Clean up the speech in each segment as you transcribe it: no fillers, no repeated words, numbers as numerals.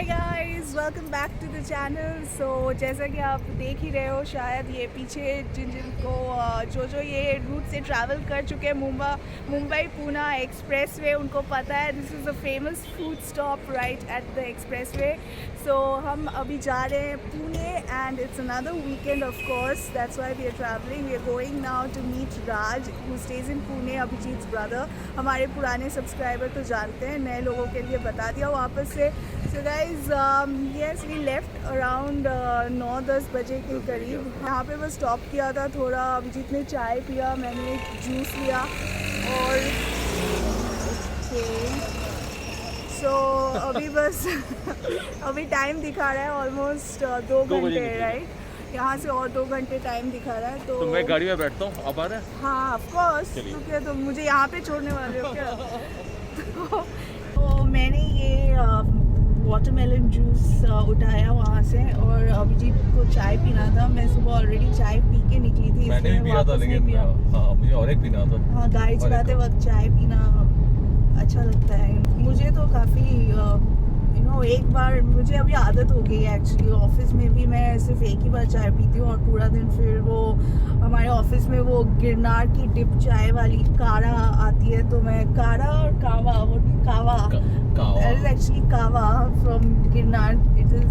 Hi guys, welcome back to the channel. So जैसा कि आप देख ही रहे हो, शायद ये पीछे जिनको जो ये रूट से ट्रैवल कर चुके हैं मुंबई पूना एक्सप्रेसवे, उनको पता है this is a famous food stop right at the expressway. So हम अभी जा रहे हैं Pune and it's another weekend of course, that's why we are travelling. We are going now to meet Raj who stays in Pune, Abhijit's brother. हमारे पुराने subscriber तो जानते हैं, नए लोगों के लिए बता दिया वापस से। So guys, yes, we left around 9-10 बजे के करीब। यहाँ पे बस स्टॉप किया था थोड़ा, अभिजीत ने चाय पिया, मैंने एक जूस लिया और सो अभी बस अभी टाइम दिखा रहा है ऑलमोस्ट 2 घंटे राइट। यहाँ से और 2 घंटे टाइम दिखा रहा है। तो मैं गाड़ी में बैठता हूँ, आप आ रहे हैं? हाँ ऑफ कोर्स, क्योंकि तो मुझे यहाँ पे छोड़ने वाले हो क्या? तो मैंने ये वाटरमेलन जूस उठाया वहाँ से और अभिजीत को चाय पीना था। मैं सुबह ऑलरेडी चाय पी के निकली थी, मैंने भी पिया था, लेकिन हाँ मुझे और एक पीना था। हाँ, गाड़ी चलाते वक्त चाय पीना अच्छा लगता है। मुझे तो काफ़ी एक बार मुझे अभी आदत हो गई है एक्चुअली। ऑफिस में भी मैं सिर्फ एक ही बार चाय पीती हूँ और पूरा दिन फिर वो हमारे ऑफिस में वो गिरनार की डिप चाय वाली काढ़ा आती है, तो मैं काढ़ा और kahwa that is actually kahwa from Girnar, it is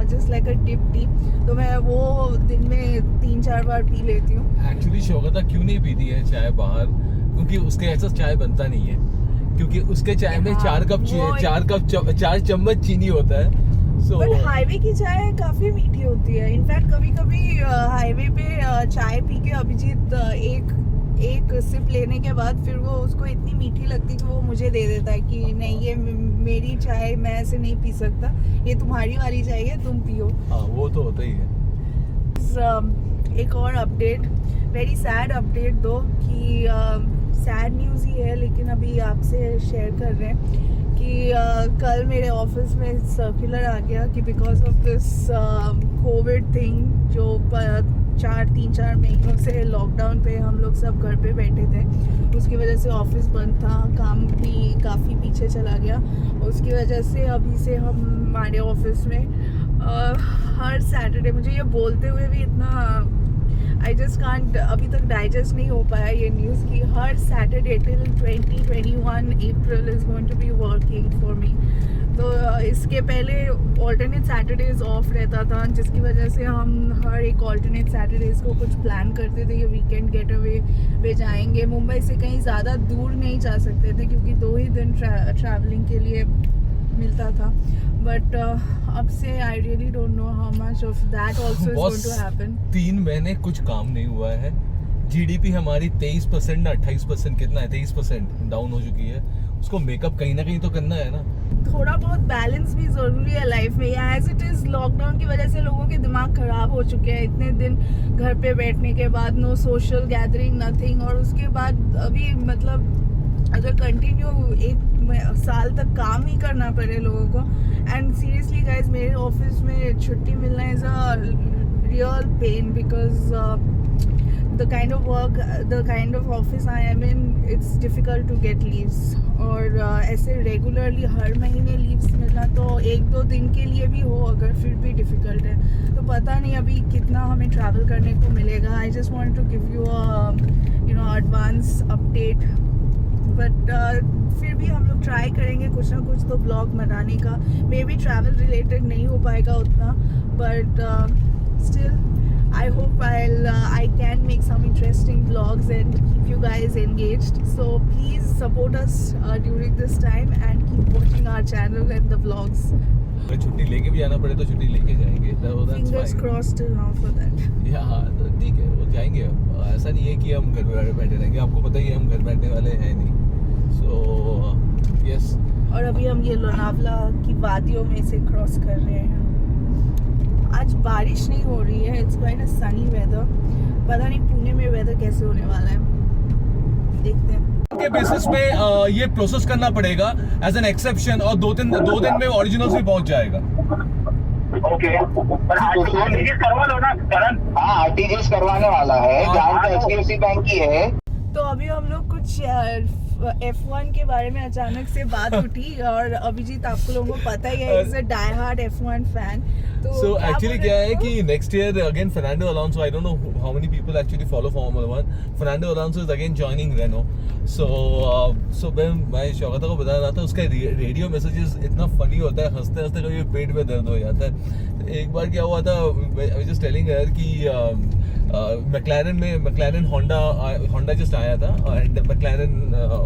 just like a dip tea. तो मैं वो दिन में 3-4 बार पी लेती हूँ। एक्चुअली शौकता क्यों नहीं पीती है चाय बाहर, क्योंकि उसके ऐसा चाय बनता नहीं है, क्योंकि उसके चाय में 4 चम्मच चीनी होता है। बट हाईवे की चाय काफी मीठी होती है। इनफैक्ट कभी हाईवे पे चाय पी के अभिजीत एक सिप लेने के बाद फिर वो उसको इतनी मीठी लगती कि वो मुझे दे देता है कि नहीं ये मेरी चाय, मैं ऐसे नहीं पी सकता, ये तुम्हारी वाली चाय है, तुम पियो। हाँ वो तो होता ही है। एक और अपडेट, वेरी सैड अपडेट दो कि सैड न्यूज़ ही है, लेकिन अभी आपसे शेयर कर रहे हैं कि कल मेरे ऑफिस में सर्कुलर आ गया कि because of this Covid thing, जो 3-4 महीनों से लॉकडाउन पे हम लोग सब घर पे बैठे थे, उसकी वजह से ऑफिस बंद था, काम भी काफ़ी पीछे चला गया। उसकी वजह से अभी से हमारे ऑफिस में हर सैटरडे, मुझे ये बोलते हुए भी इतना आई जस्ट कांट अभी तक डाइजेस्ट नहीं हो पाया ये न्यूज़ कि हर Saturday till 2021 April is going to be working for me. तो इसके पहले ऑल्टरनेट सैटरडेज ऑफ रहता था, जिसकी वजह से हम हर एक ऑल्टरनेट सैटरडेज को कुछ प्लान करते थे, ये वीकेंड गेट अवे पे जाएंगे। मुंबई से कहीं ज़्यादा दूर नहीं जा सकते थे क्योंकि 2 ही दिन ट्रैवलिंग के लिए मिलता था। बट अब से I really don't know how much of that also is going to happen. 3 महीने कुछ काम नहीं हुआ है। जीडीपी हमारी 23% ना 28%, कितना है 23% डाउन हो चुकी है। उसको मेकअप कहीं ना कहीं तो करना है ना। थोड़ा बहुत बैलेंस भी जरूरी है लाइफ में। एज इट इज लॉकडाउन की वजह से लोगों के दिमाग खराब हो चुके हैं, इतने दिन घर पे बैठने के बाद, नो सोशल गैदरिंग नथिंग, और उसके बाद अभी मतलब अगर कंटिन्यू 1 साल तक काम ही करना पड़े लोगों को। एंड सीरियसली गाइज, मेरे ऑफिस में छुट्टी मिलना is a real pain because the kind of work, the kind of office I am in, it's difficult to get leaves। और ऐसे रेगुलरली हर महीने लीव्स मिलना तो 1-2 दिन के लिए भी हो अगर, फिर भी डिफ़िकल्ट है। तो पता नहीं अभी कितना हमें ट्रैवल करने को मिलेगा। I just want to give you advance update, but फिर भी हम लोग ट्राई करेंगे कुछ ना कुछ तो ब्लॉग बनाने का। मे बी ट्रैवल रिलेटेड नहीं हो पाएगा उतना, but still I hope I can make some interesting vlogs and keep you guys engaged. So please support us during this time and keep watching our channel and the vlogs. अगर छुट्टी लेके भी जाना पड़े तो छुट्टी लेके जाएंगे। Fingers crossed till now for that. हाँ तो ठीक है, वो जाएंगे। ऐसा नहीं है कि हम घर में बैठे रहेंगे, आपको पता ही है हम घर बैठने वाले हैं नहीं। So yes। और अभी हम ये लोनावला की वादियों में से क्रॉस कर रहे हैं। आज बारिश नहीं हो रही है, it's quite a sunny weather. पता नहीं पुणे में वेदर कैसे होने वाला है, देखते हैं। के बेसिस पे ये प्रोसेस करना पड़ेगा एज एन एक्सेप्शन, और 2 दिन में ओरिजिनल्स भी पहुंच जाएगा। ओके, पर आरटीजीएस करवा लो ना करण। हाँ, आरटीजीएस करवाने वाला है, जान तो एचडीएफसी बैंक की है। तो अभी हम लोग कुछ F1 के बारे में अचानक से बात उठी और अभिजीत आपको लोगों को पता ही है, is a die hard F1 fan. So actually क्या है कि next year again Fernando Alonso, I don't know how many people actually follow Formula 1. Fernando Alonso is again joining Renault. So मैं शौकता को बता रहा था, उसका रेडियो मैसेजेस इतना फनी होता है, हंसते हंसते कभी पेट में दर्द हो जाता है। एक बार क्या हुआ था, I was just telling her कि McLaren Honda just आया था and McLaren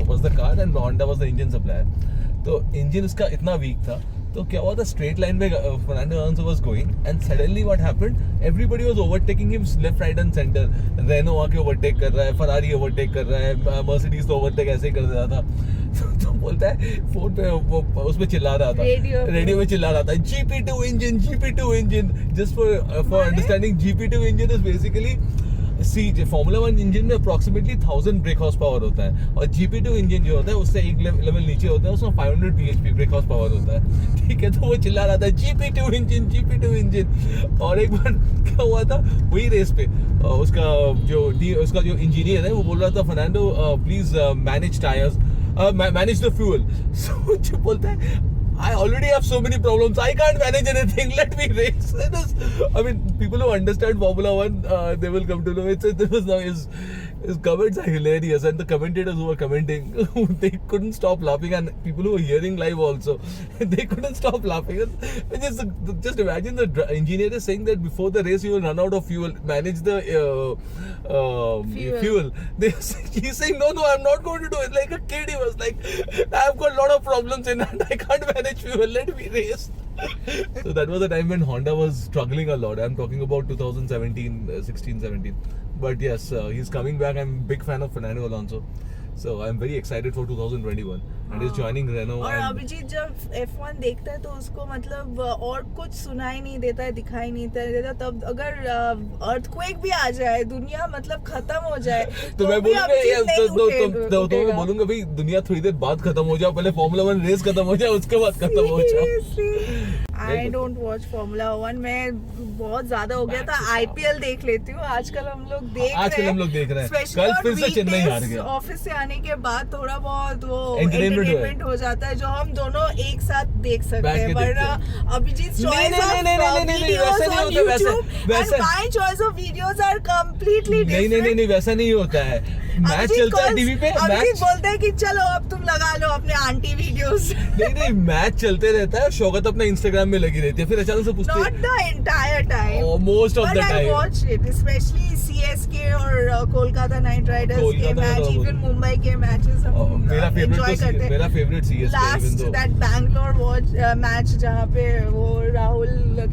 was the car and Honda was the engine supplier. तो इंजन उसका इतना वीक था, तो क्या हुआ था, स्ट्रेट लाइन में Fernando Alonso was going and suddenly what happened, everybody was overtaking him left right and centre. Renault आके ओवरटेक कर रहा है, फरारी ओवरटेक कर रहा है, मर्सिडीज तो ओवरटेक ऐसे ही कर रहा था। तो बोलता है फोन पे वो उसमें चिल्ला रहा था, रेडियो में चिल्ला रहा था, GP2 engine. Just for understanding, GP2 engine is basically formula 1 engine में अप्रोक्सीमेटली 1000 ब्रेक हॉर्स पावर होता है, और GP2 इंजन जो होता है उससे एक लेवल नीचे होता है, उसमें 500 bhp ब्रेक हॉर्स पावर होता है। ठीक है, तो वो चिल्ला रहा था GP2 इंजन। और एक बार क्या हुआ था, वही रेस पे उसका जो इंजीनियर है वो बोल रहा था, Fernando please manage tyres, manage the fuel. So जो बोलता है, I already have so many problems. I can't manage anything. Let me race. I mean, people who understand Formula 1, they will come to know his comments are hilarious, and the commentators who were commenting, they couldn't stop laughing, and people who were hearing live also, they couldn't stop laughing. Just imagine the engineer is saying that before the race you will run out of fuel. Manage the fuel. He's saying no, I'm not going to do it. Like a kid, he was like, I've got a lot of problems in and I can't manage fuel. Let me race. So that was the time when Honda was struggling a lot. I'm talking about 2017, 16, 17. But yes, he's coming back. I'm a big fan of Fernando Alonso. So I'm very excited for 2021. And he's joining Renault. और अभिजीत जब F1 देखता है तो उसको मतलब और कुछ सुनाई नहीं देता है, दिखाई नहीं देता। तब अगर अर्थक्वेक भी आ जाए, दुनिया मतलब खत्म हो जाए, तो मैं बोलूंगा भाई, दुनिया थोड़ी देर बाद खत्म हो जाए, पहले फॉर्मूला 1 रेस खत्म हो जाए, उसके बाद खत्म हो जाए। आई डोंट वॉच फॉर्मूला 1, मैं बहुत ज्यादा हो गया था, IPL देख लेती हूँ। आजकल हम लोग देख रहे हैं, कल फिर से चेन्नई हार गया। ऑफिस से आने के बाद थोड़ा बहुत वो एंटरटेनमेंट हो जाता है, जो हम दोनों एक साथ देख सकते हैं। वरना Abhijeet choice of videos are completely different. नहीं, वैसा नहीं होता है। मैच चलता है टीवी पे, अभिजीत बोलते हैं कि चलो अब तुम लगा लो अपने आंटी वीडियोस। नहीं, मैच चलते रहता है, शौकत अपना इंस्टाग्राम में लगी रहती है, फिर अचानक से पूछती है। Not the entire time. Most of the time. But I watch it, especially CSK और कोलकाता नाइट राइडर्स के मैच, even मुंबई के मैचेस हम enjoy करते हैं। मेरा favourite CSK। Last that Bangalore match जहाँ पे वो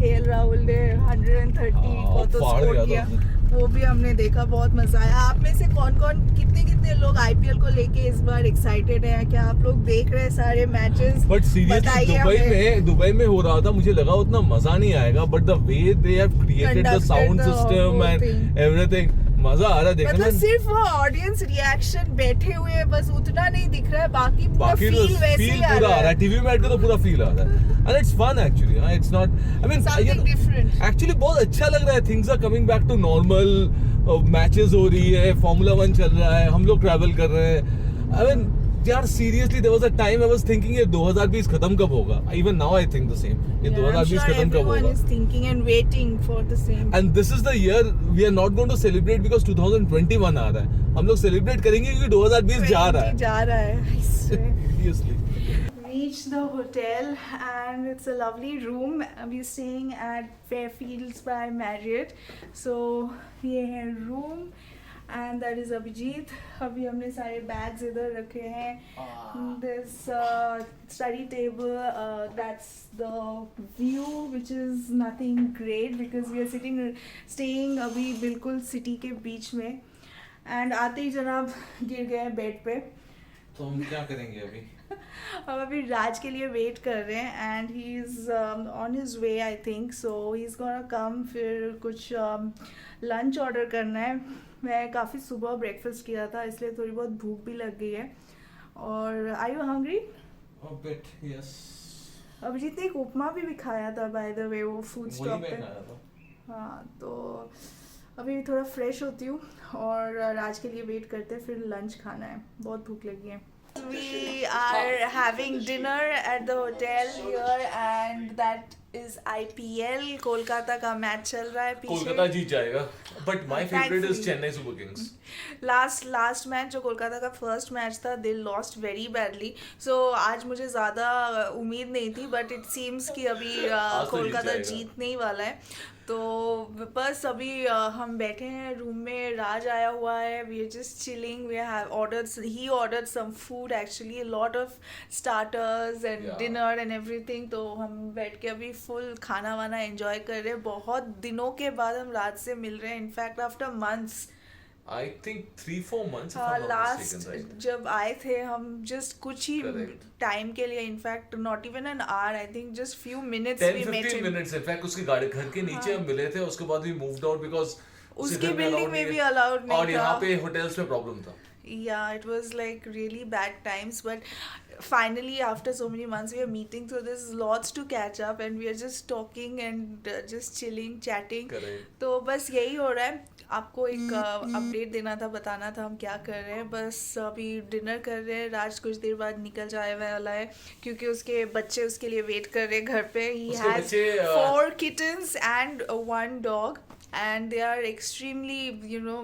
KL राहुल ने 130 को तो स्कोर किया, वो भी हमने देखा, बहुत मजा आया। आप में से कौन कितने लोग IPL को लेके इस बार एक्साइटेड हैं? क्या आप लोग देख रहे हैं सारे मैचेस? बट सीरियसली दुबई में हो रहा था, मुझे लगा उतना मजा नहीं आएगा, but the way they have created the sound system and everything, मजा आ रहा है देखने में। मतलब सिर्फ वो ऑडियंस रिएक्शन बैठे हुए बस उतना नहीं दिख रहा है, बाकी पूरा फील वैसे ही आ रहा है। टीवी में बैठ के तो पूरा फील आ रहा है, and it's fun actually. It's not, I mean, something different. Actually बहुत अच्छा लग रहा है, things are coming back to normal, matches हो रही है, फॉर्मूला 1 चल रहा है, हम लोग ट्रैवल कर रहे हैं। I mean, यार seriously there was a time I was thinking ये 2020 खत्म कब होगा? Even now I think the same. ये 2020 खत्म कब होगा? Everyone is thinking and waiting for the same. And this is the year we are not going to celebrate because 2021 आ रहा है। हम लोग सेलिब्रेट करेंगे क्योंकि 2020 जा रहा है। Seriously. Reached the hotel and it's a lovely room. We're staying at Fairfields by Marriott. So ये है room and that is Abhijit. अभी हमने सारे bags इधर रखे हैं. This study table, that's the view which is nothing great because we are staying अभी बिल्कुल city के बीच में. And आते ही जनाब गिर गए बेड पे. तो हम क्या करेंगे अभी? हम अभी राज के लिए वेट कर रहे हैं and he is on his way I think, so he is gonna come. फिर कुछ लंच ऑर्डर करना है। मैं काफ़ी सुबह ब्रेकफास्ट किया था इसलिए थोड़ी बहुत भूख भी लग गई है। और are you hungry? A bit, yes. Abhijeet ने एक उपमा भी खाया था बाय द वे, वो फूड स्टॉप पे। हाँ, तो अभी थोड़ा फ्रेश होती हूँ और राज के लिए वेट करते हैं, फिर लंच खाना है, बहुत भूख लगी है। We are having dinner at the hotel here and that is IPL. Kolkata का मैच चल रहा है पीछे. कोलकाता जीत जाएगा. But my favorite is Thankfully. Chennai Super Kings. Last match जो कोलकाता का फर्स्ट मैच था दे लॉस्ट वेरी बैडली. सो आज मुझे ज़्यादा उम्मीद नहीं थी बट इट सीम्स कि अभी तो कोलकाता जीत जाएगा. जीतने ही वाला है. तो बस अभी हम बैठे हैं रूम में. राज आया हुआ है. We are just chilling. We have ordered he ordered some food actually lot of starters and Yeah. Dinner and everything. तो हम बैठ के अभी फुल खाना वाना एंजॉय कर रहे हैं. बहुत दिनों के बाद हम राज से मिल रहे हैं. In fact after months. I think 3-4 months if हाँ I'm not last mistaken, right? जब आए थे हम जस्ट कुछ ही Correct. टाइम के लिए in fact not even an hour I think just few minutes 10-15 minutes in fact उसके घर के नीचे हम मिले थे. उसके बाद we moved out because उसकी बिल्डिंग में भी अलाउड नहीं और यहाँ था. पे होटल्स में प्रॉब्लम था. Yeah, it was like really bad times, but finally after so many months we are meeting, so there's lots to catch up and we are just talking and just chilling, chatting. Correct. तो बस यही हो रहा है. आपको एक update देना था, बताना था हम क्या कर रहे हैं. बस अभी डिनर कर रहे हैं. राज कुछ देर बाद निकल जाए वाला है क्योंकि उसके बच्चे उसके लिए वेट कर रहे हैं घर पे. He उसके has बच्चे, 4 kittens and 1 dog. And they are extremely you know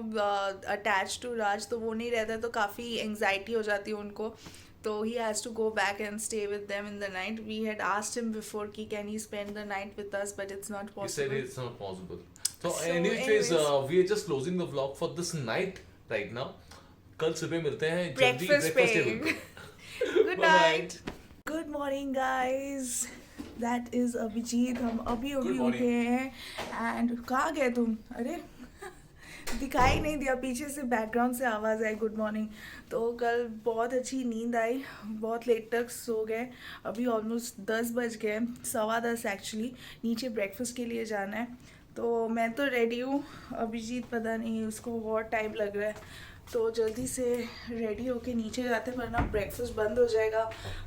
attach to Raj. तो वो नहीं रहता तो काफ़ी एंगजाइटी हो जाती है उनको. तो he has to go back and stay with them in the night. We had asked him before कि can he spend the night with us but it's not He said possible. it's not possible. So So anyways, anyways. we are just closing the vlog for this night right now. कल सुबह मिलते हैं जल्दी Breakfast breakfast पे. table पे. Good Bye-bye. night. Good morning guys. That is Abhijit. हम अभी Good morning. उठे हैं एंड कहाँ गए तुम? अरे दिखाई नहीं दिया. पीछे से बैकग्राउंड से आवाज़ आई गुड मॉर्निंग. तो कल बहुत अच्छी नींद आई. बहुत लेट तक सो गए. अभी ऑलमोस्ट 10 बज गए. 10:15 एक्चुअली. नीचे ब्रेकफास्ट के लिए जाना है. तो मैं तो रेडी हूँ. अभिजीत पता नहीं उसको बहुत टाइम लग रहा है. तो जल्दी से रेडी होके नीचे जाते वरना ब्रेकफास्ट बंद हो जाएगा.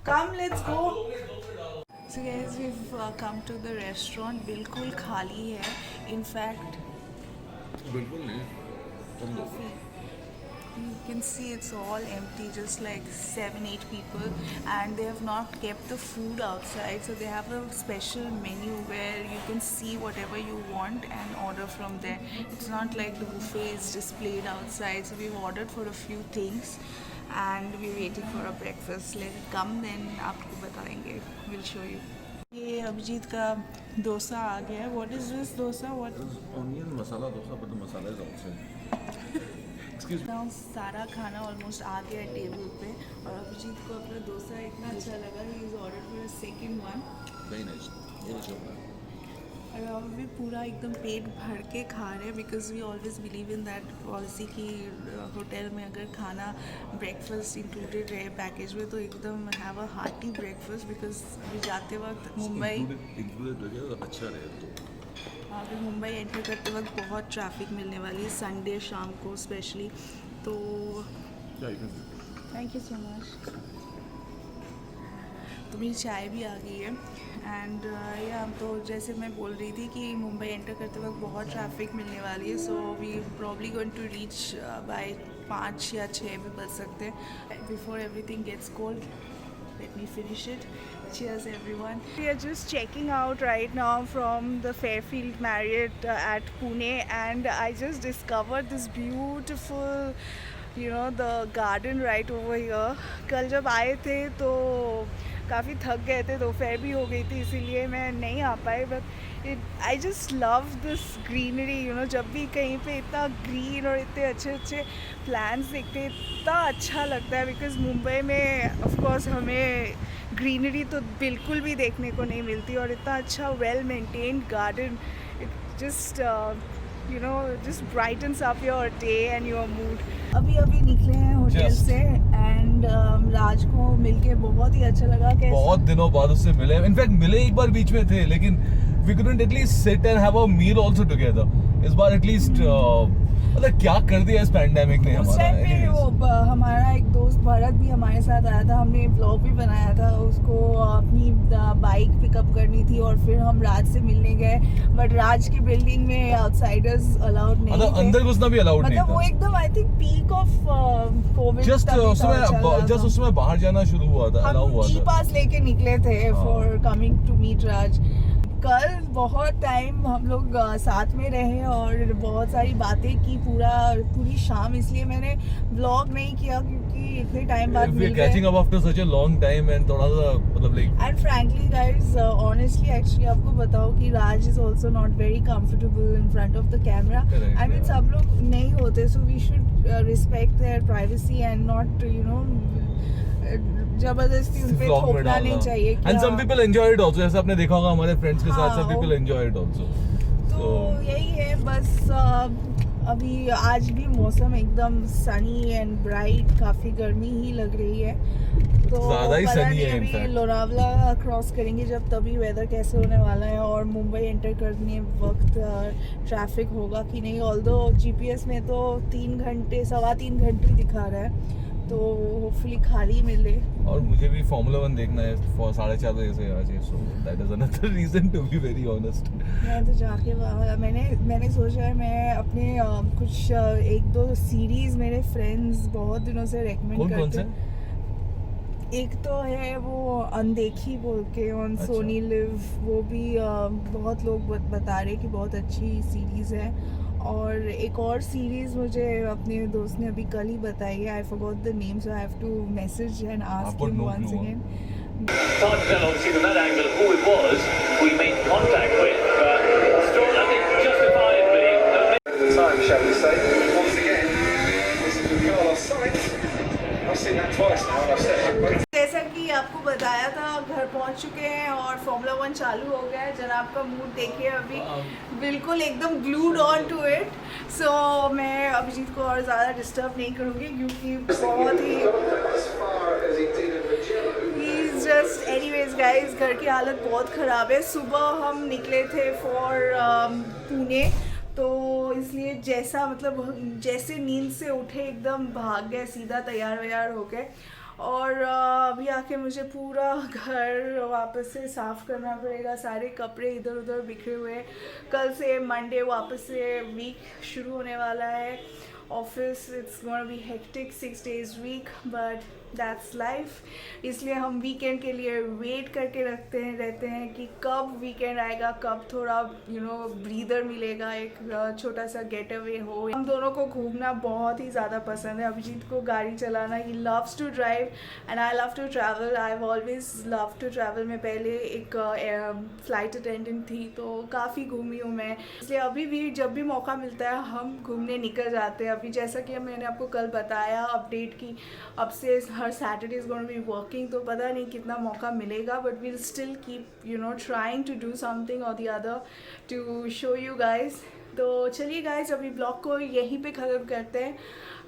Come let's go. So guys, we've come to the restaurant. बिल्कुल खाली है. इनफैक्ट बिल्कुल नहीं. you can see it's all empty, just like 7-8 people, and they have not kept the food outside, so they have a special menu where you can see whatever you want and order from there. It's not like the buffet is displayed outside, so we've ordered for a few things and we're waiting for our breakfast. Let it come, then आपको बताएंगे. We'll show you. ये अभिजीत का डोसा आ गया है. What is this dosa? What? Onion masala dosa, but the masala is outside. Excuse me. सारा खाना almost आ गया है टेबल पे और अभिजीत को अपना डोसा इतना अच्छा लगा. He is order for a second one. Very nice. Very nice. और हम भी पूरा एकदम पेट भर के खा रहे हैं because we always believe in that policy कि होटल में अगर खाना ब्रेकफास्ट इंक्लूडेड रहे पैकेज में तो एकदम have a hearty breakfast. Because अभी जाते वक्त मुंबई अच्छा रहे तो. अभी मुंबई एंटर करते वक्त बहुत ट्रैफिक मिलने वाली है संडे शाम को स्पेशली. तो थैंक यू सो मच. तो मेरी चाय भी आ गई है एंड या तो जैसे मैं बोल रही थी कि मुंबई एंटर करते वक्त बहुत ट्रैफिक मिलने वाली है. So we probably going to reach by 5 या 6 भी बज सकते हैं before everything gets cold. Let me finish it. Cheers everyone. We are just checking out right now from the Fairfield Marriott at Pune and I just discovered this beautiful, you know, the garden right over here. कल जब आए थे तो काफ़ी थक गए थे. दोपहर भी हो गई थी इसीलिए मैं नहीं आ पाई. But I just love this greenery. You know जब भी कहीं पे इतना ग्रीन और इतने अच्छे अच्छे प्लांट्स दिखते हैं इतना अच्छा लगता है. बिकॉज मुंबई में ऑफ कोर्स हमें ग्रीनरी तो बिल्कुल भी देखने को नहीं मिलती और इतना अच्छा well maintained garden. It just you know just brightens up your day and your mood. अभी निकले हैं होटल Just. से एंड राज को मिलके बहुत ही अच्छा लगा. बहुत दिनों बाद उससे मिले. इनफैक्ट मिले एक बार बीच में थे लेकिन we couldn't at least sit and have a meal also together. इस बार at least मतलब क्या कर दिया इस पैंडेमिक ने उस हमारा। टाइम पे Anyways. वो हमारा एक दोस्त भरत भी हमारे साथ आया था, हमने व्लॉग भी बनाया था, उसको अपनी बाइक पिकअप करनी थी और फिर हम राज से मिलने गए, बट राज की बिल्डिंग में आउटसाइडर्स अलाउड नहीं मतलब थे। अंदर घुसना भी अलाउड नहीं मतलब वो था। एकदम I think peak of Covid just उसमें बाहर जाना शुरू हुआ था, अलाउ हम हुआ ई था। पास लेके निकले थे हाँ। फॉर कमिंग टू मीट राज। कल बहुत टाइम हम लोग साथ में रहे और बहुत सारी बातें की पूरी शाम, इसलिए मैंने व्लॉग नहीं किया क्योंकि इतने टाइम बाद We're मिल catching गए। up after such a long time and थोड़ा सा मतलब like and frankly guys honestly actually आपको बताओ कि Raj is also not very comfortable in front of the camera. Correct, I mean yeah. सब लोग नहीं होते, so we should respect their privacy and not you know जबरदस्ती उन पे vlog में थोपना नहीं डालना। चाहिए कि And some हाँ। people enjoy it also, जैसे आपने देखा होगा हमारे फ्रेंड्स के साथ, हाँ, some people enjoy it also. तो यही है बस। अभी आज भी मौसम एकदम सनी एंड ब्राइट, काफी गर्मी ही लग रही है, तो ज़्यादा ही पता sunny नहीं है in अभी fact. लोनावला क्रॉस करेंगे जब, तभी वेदर कैसे होने वाला है और मुंबई एंटर करने वक्त ट्रैफिक होगा कि नहीं। ऑल्दो जीपीएस में तो 3 घंटे 3.25 घंटे दिखा रहा है, तो होपफुली खाली मिले। और मुझे भी Formula 1 देखना है 4:30 बजे से आज, so that is another reason to be very honest. मैं तो जाके मैंने सोचा है मैं अपने कुछ 1-2 सीरीज मेरे फ्रेंड्स बहुत दिनों से रेकमेंड कौन करते से? हैं। एक तो है वो अनदेखी बोल के ऑन अच्छा। सोनी लिव, वो भी बहुत लोग बता रहे कि बहुत अच्छी सीरीज है। और एक और सीरीज मुझे अपने दोस्त ने अभी कल ही बताई है, I forgot the name, so I have to message and ask I've got him no once clue, again. Hard to tell, obviously, from that angle who it was we made contact with, but still, I think, justifiably. The time, shall we say? Once again, this is with Carlos Sainz. I've seen that twice now, and I've said that both. जैसा कि आपको बताया था, घर पहुंच चुके हैं और फॉर्मूला 1 चालू हो गया है। जनाब का मूड देखिए अभी बिल्कुल एकदम ग्लूड ऑन टू इट। सो मैं अभिजीत को और ज़्यादा डिस्टर्ब नहीं करूँगी क्योंकि बहुत ही As far as he did in Magellan. Just anyways guys, घर की हालत बहुत ख़राब है। सुबह हम निकले थे फॉर पुणे, तो इसलिए जैसे नींद से उठे एकदम भाग गए सीधा तैयार व्यार होके, और अभी आके मुझे पूरा घर वापस से साफ़ करना पड़ेगा। सारे कपड़े इधर उधर बिखरे हुए हैं। कल से मंडे वापस से वीक शुरू होने वाला है। Office it's gonna be hectic 6 days week, but that's life. इसलिए हम वीकेंड के लिए वेट करके रहते हैं कि कब वीकेंड आएगा, कब थोड़ा ब्रीदर मिलेगा, एक छोटा सा गेट अवे हो। हम दोनों को घूमना बहुत ही ज़्यादा पसंद है। अभिजीत को गाड़ी चलाना, he loves to drive and I love to travel. I have always love to travel. मैं पहले एक फ्लाइट अटेंडेंट थी, तो काफ़ी घूमी हूँ मैं, इसलिए अभी भी जब भी मौका मिलता है हम घूमने निकल जाते हैं। अभी जैसा कि मैंने आपको कल बताया अपडेट की, अब से हर Saturday is gonna be working, तो पता नहीं कितना मौका मिलेगा, but we'll still keep trying to do something or the other to show you guys. तो चलिए गाइज, अभी ब्लॉग को यहीं पे ख़त्म करते हैं।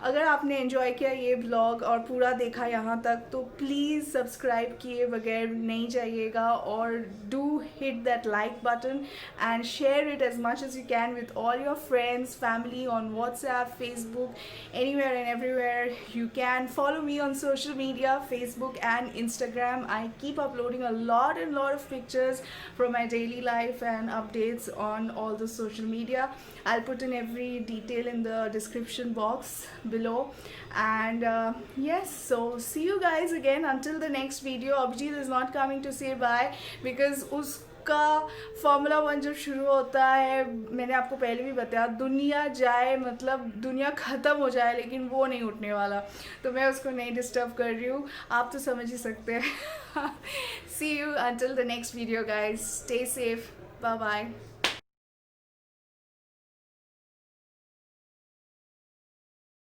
अगर आपने एंजॉय किया ये ब्लॉग और पूरा देखा यहाँ तक, तो प्लीज़ सब्सक्राइब किए बगैर नहीं जाइएगा, और do hit that like button and share it as much as you can with all your friends, family on WhatsApp, Facebook, anywhere and everywhere you can. Follow me on social media, Facebook and Instagram. I keep uploading a lot of pictures from my daily life and updates on all the social media. I'll put in every detail in the description box below, and yes, so see you guys again until the next video. Abhijit is not coming to say bye because उसका Formula 1 जब शुरू होता है, मैंने आपको पहले भी बताया, दुनिया जाए मतलब दुनिया ख़त्म हो जाए, लेकिन वो नहीं उठने वाला, तो मैं उसको नहीं डिस्टर्ब कर रही हूँ। आप तो समझ ही सकते हैं। See you until the next video guys. Stay safe. Bye bye.